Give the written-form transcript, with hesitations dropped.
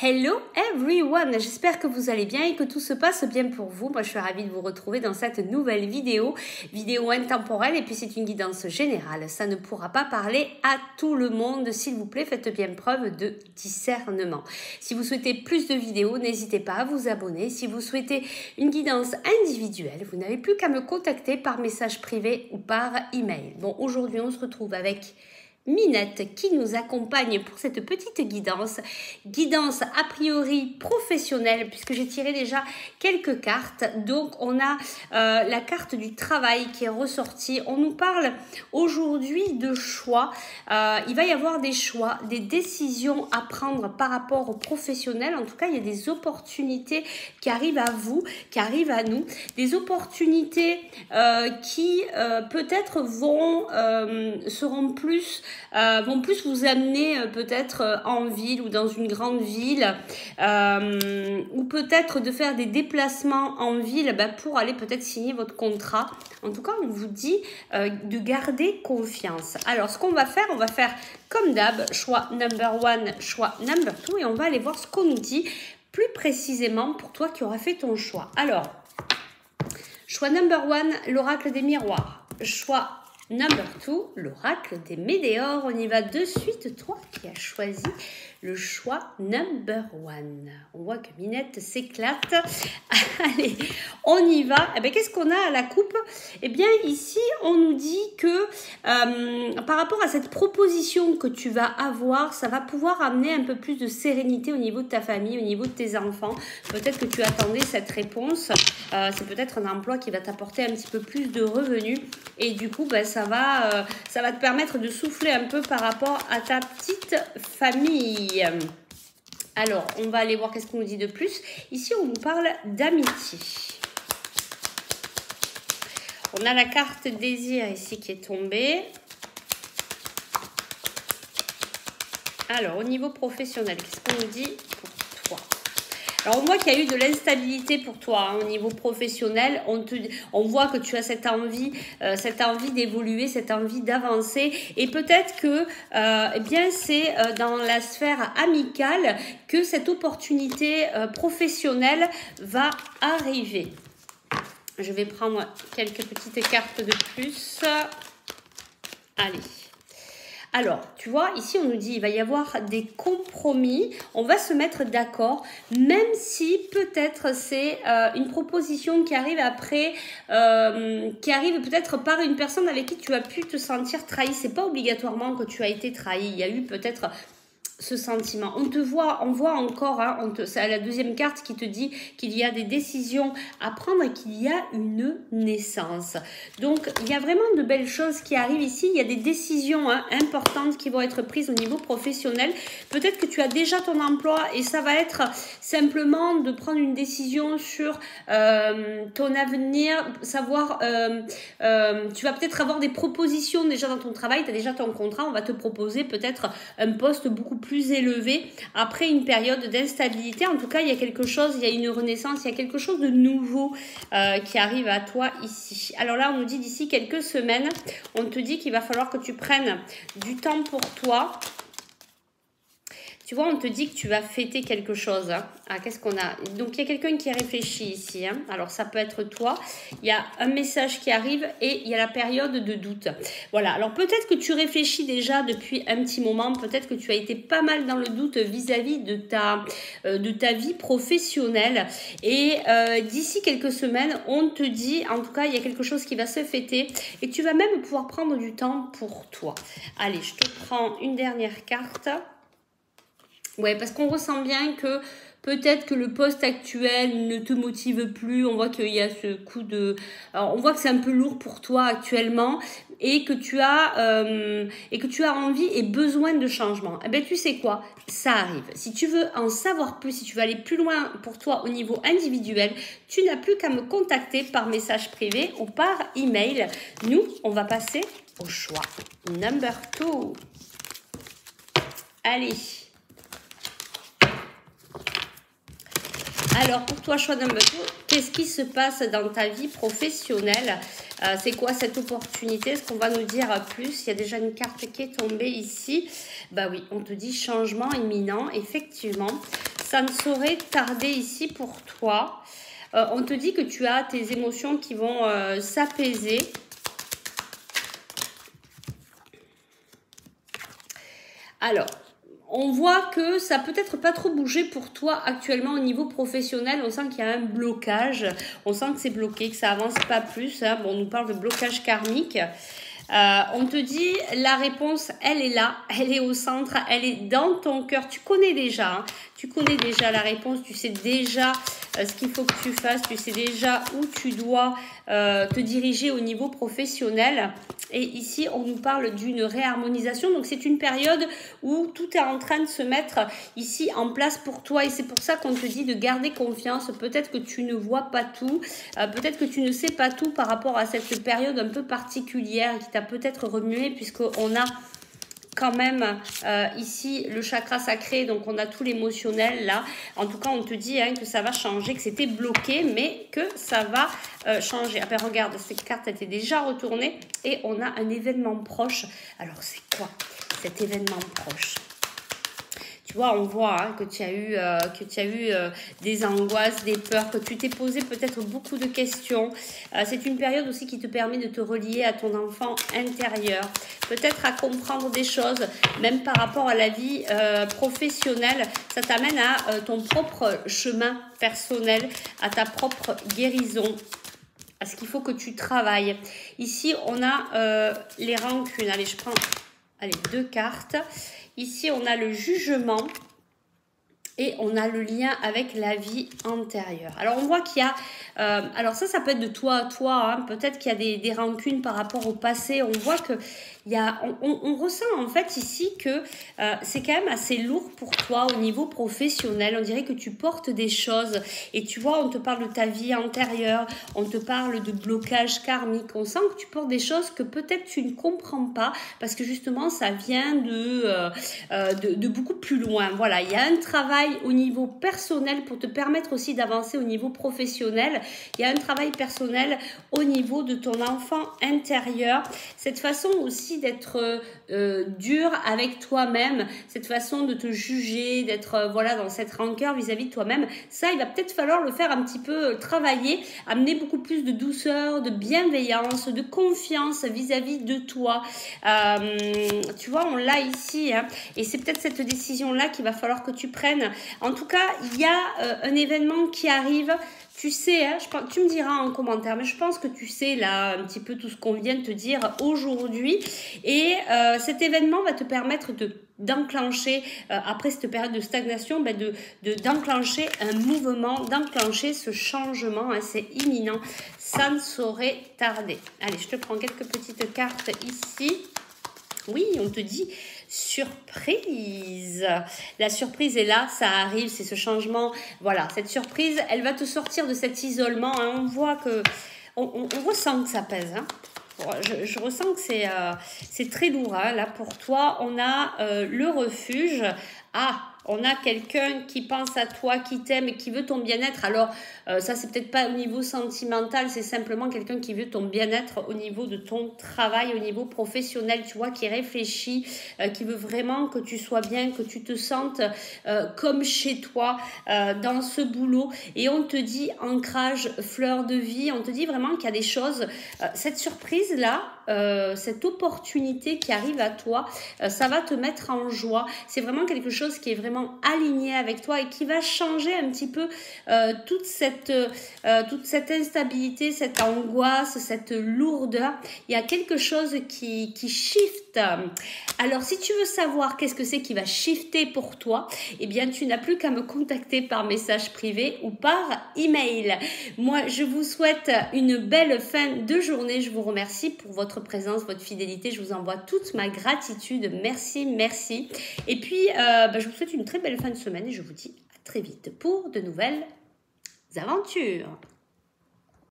Hello everyone, j'espère que vous allez bien et que tout se passe bien pour vous. Moi je suis ravie de vous retrouver dans cette nouvelle vidéo intemporelle et puis c'est une guidance générale. Ça ne pourra pas parler à tout le monde, s'il vous plaît, faites bien preuve de discernement. Si vous souhaitez plus de vidéos, n'hésitez pas à vous abonner. Si vous souhaitez une guidance individuelle, vous n'avez plus qu'à me contacter par message privé ou par email. Bon, aujourd'hui on se retrouve avec Minette qui nous accompagne pour cette petite guidance a priori professionnelle puisque j'ai tiré déjà quelques cartes. Donc on a la carte du travail qui est ressortie. On nous parle aujourd'hui de choix. Il va y avoir des choix, des décisions à prendre par rapport au professionnel. En tout cas, il y a des opportunités qui arrivent à vous, qui arrivent à nous. Des opportunités qui peut-être vont plus vous amener peut-être en ville ou dans une grande ville ou peut-être de faire des déplacements en ville pour aller peut-être signer votre contrat. En tout cas, on vous dit de garder confiance. Alors, ce qu'on va faire comme d'hab, choix number one, choix number two et on va aller voir ce qu'on nous dit plus précisément pour toi qui auras fait ton choix. Alors, choix number one, l'oracle des miroirs. Choix number 2, l'oracle des météores. On y va de suite, toi qui as choisi le choix number 1. On voit que Minette s'éclate. Allez, on y va. Eh bien, qu'est-ce qu'on a à la coupe? Eh bien, ici, on nous dit que par rapport à cette proposition que tu vas avoir, ça va pouvoir amener un peu plus de sérénité au niveau de ta famille, au niveau de tes enfants. Peut-être que tu attendais cette réponse. C'est peut-être un emploi qui va t'apporter un petit peu plus de revenus. Et du coup, ça va te permettre de souffler un peu par rapport à ta petite famille. Alors, on va aller voir qu'est-ce qu'on nous dit de plus. Ici, on nous parle d'amitié. On a la carte désir ici qui est tombée. Alors, au niveau professionnel, qu'est-ce qu'on nous dit pour toi? Alors, on voit qu'il y a eu de l'instabilité pour toi au niveau professionnel. On voit que tu as cette envie d'évoluer, cette envie d'avancer. Et peut-être que c'est dans la sphère amicale que cette opportunité professionnelle va arriver. Je vais prendre quelques petites cartes de plus. Allez. Alors, tu vois, ici, on nous dit il va y avoir des compromis. On va se mettre d'accord, même si peut-être c'est une proposition qui arrive après, qui arrive peut-être par une personne avec qui tu as pu te sentir trahi. C'est pas obligatoirement que tu as été trahi. Il y a eu peut-être ce sentiment. On voit encore, c'est la deuxième carte qui te dit qu'il y a des décisions à prendre et qu'il y a une naissance. Donc, il y a vraiment de belles choses qui arrivent ici. Il y a des décisions importantes qui vont être prises au niveau professionnel. Peut-être que tu as déjà ton emploi et ça va être simplement de prendre une décision sur ton avenir, savoir, tu vas peut-être avoir des propositions déjà dans ton travail, tu as déjà ton contrat, on va te proposer peut-être un poste beaucoup plus élevé après une période d'instabilité. En tout cas, il y a quelque chose, il y a une renaissance, il y a quelque chose de nouveau qui arrive à toi ici. Alors là, on nous dit d'ici quelques semaines, on te dit qu'il va falloir que tu prennes du temps pour toi. Tu vois, on te dit que tu vas fêter quelque chose. Ah, qu'est-ce qu'on a? Donc, il y a quelqu'un qui réfléchit ici. Alors, ça peut être toi. Il y a un message qui arrive et il y a la période de doute. Voilà. Alors, peut-être que tu réfléchis déjà depuis un petit moment. Peut-être que tu as été pas mal dans le doute vis-à-vis de ta vie professionnelle. Et d'ici quelques semaines, on te dit, en tout cas, il y a quelque chose qui va se fêter. Et tu vas même pouvoir prendre du temps pour toi. Allez, je te prends une dernière carte. Ouais, parce qu'on ressent bien que peut-être que le poste actuel ne te motive plus. On voit qu'il y a ce coup de... Alors, on voit que c'est un peu lourd pour toi actuellement et que tu as envie et besoin de changement. Eh bien, tu sais quoi? Ça arrive. Si tu veux en savoir plus, si tu veux aller plus loin pour toi au niveau individuel, tu n'as plus qu'à me contacter par message privé ou par email. Nous, on va passer au choix number 2. Allez. Alors, pour toi, choix number 2, qu'est-ce qui se passe dans ta vie professionnelle? C'est quoi cette opportunité? Est-ce qu'on va nous dire plus? Il y a déjà une carte qui est tombée ici. Bah oui, on te dit changement imminent, effectivement. Ça ne saurait tarder ici pour toi. On te dit que tu as tes émotions qui vont s'apaiser. Alors, on voit que ça peut être pas trop bougé pour toi actuellement au niveau professionnel. On sent qu'il y a un blocage. On sent que c'est bloqué, que ça avance pas plus. Hein. Bon, on nous parle de blocage karmique. On te dit la réponse, elle est là, elle est au centre, elle est dans ton cœur. Tu connais déjà, hein, tu connais déjà la réponse, tu sais déjà ce qu'il faut que tu fasses, tu sais déjà où tu dois te diriger au niveau professionnel. Et ici, on nous parle d'une réharmonisation. Donc, c'est une période où tout est en train de se mettre ici en place pour toi. Et c'est pour ça qu'on te dit de garder confiance. Peut-être que tu ne vois pas tout. Peut-être que tu ne sais pas tout par rapport à cette période un peu particulière qui t'a peut-être remué, puisqu'on a quand même ici le chakra sacré, donc on a tout l'émotionnel là. En tout cas, on te dit hein, que ça va changer, que c'était bloqué, mais que ça va changer. Après, regarde, cette carte était déjà retournée et on a un événement proche. Alors, c'est quoi cet événement proche? Tu vois, on voit hein, que tu as eu, des angoisses, des peurs, que tu t'es posé peut-être beaucoup de questions. C'est une période aussi qui te permet de te relier à ton enfant intérieur. Peut-être à comprendre des choses, même par rapport à la vie professionnelle. Ça t'amène à ton propre chemin personnel, à ta propre guérison. À ce qu'il faut que tu travailles. Ici, on a les rancunes. Allez, je prends 2 cartes. Ici, on a le jugement et on a le lien avec la vie antérieure. Alors, on voit qu'il y a... alors, ça peut être de toi à toi. Hein. Peut-être qu'il y a des rancunes par rapport au passé. On voit que on ressent en fait ici que c'est quand même assez lourd pour toi au niveau professionnel. On dirait que tu portes des choses et tu vois, on te parle de ta vie antérieure, on te parle de blocage karmique. On sent que tu portes des choses que peut-être tu ne comprends pas parce que justement ça vient de beaucoup plus loin. Voilà, il y a un travail au niveau personnel pour te permettre aussi d'avancer au niveau professionnel. Il y a un travail personnel au niveau de ton enfant intérieur. Cette façon aussi d'être dur avec toi-même, cette façon de te juger, d'être voilà dans cette rancœur vis-à-vis de toi-même, ça il va peut-être falloir le faire un petit peu travailler, amener beaucoup plus de douceur, de bienveillance, de confiance vis-à-vis de toi. Tu vois, on l'a ici hein, et c'est peut-être cette décision-là qu'il va falloir que tu prennes. En tout cas, il y a un événement qui arrive. Tu sais, hein, tu me diras en commentaire, mais je pense que tu sais là un petit peu tout ce qu'on vient de te dire aujourd'hui. Et cet événement va te permettre d'enclencher, après cette période de stagnation, d'enclencher un mouvement, d'enclencher ce changement. Hein, c'est imminent, ça ne saurait tarder. Allez, je te prends quelques petites cartes ici. Oui, on te dit surprise. La surprise est là, ça arrive, c'est ce changement. Voilà, cette surprise, elle va te sortir de cet isolement. Hein. On voit que, on ressent que ça pèse. Hein. Je ressens que c'est très lourd. Hein. Là, pour toi, on a le refuge. On a quelqu'un qui pense à toi, qui t'aime et qui veut ton bien-être. Alors, ça, c'est peut-être pas au niveau sentimental, c'est simplement quelqu'un qui veut ton bien-être au niveau de ton travail, au niveau professionnel, tu vois, qui réfléchit, qui veut vraiment que tu sois bien, que tu te sentes comme chez toi dans ce boulot. Et on te dit ancrage, fleur de vie, on te dit vraiment qu'il y a des choses, cette surprise-là, cette opportunité qui arrive à toi, ça va te mettre en joie. C'est vraiment quelque chose qui est vraiment aligné avec toi et qui va changer un petit peu toute cette instabilité, cette angoisse, cette lourdeur. Il y a quelque chose qui shift. Alors, si tu veux savoir qu'est-ce que c'est qui va shifter pour toi, eh bien, tu n'as plus qu'à me contacter par message privé ou par email. Moi, je vous souhaite une belle fin de journée. Je vous remercie pour votre présence, votre fidélité. Je vous envoie toute ma gratitude. Merci, merci. Et puis, je vous souhaite une très belle fin de semaine et je vous dis à très vite pour de nouvelles aventures.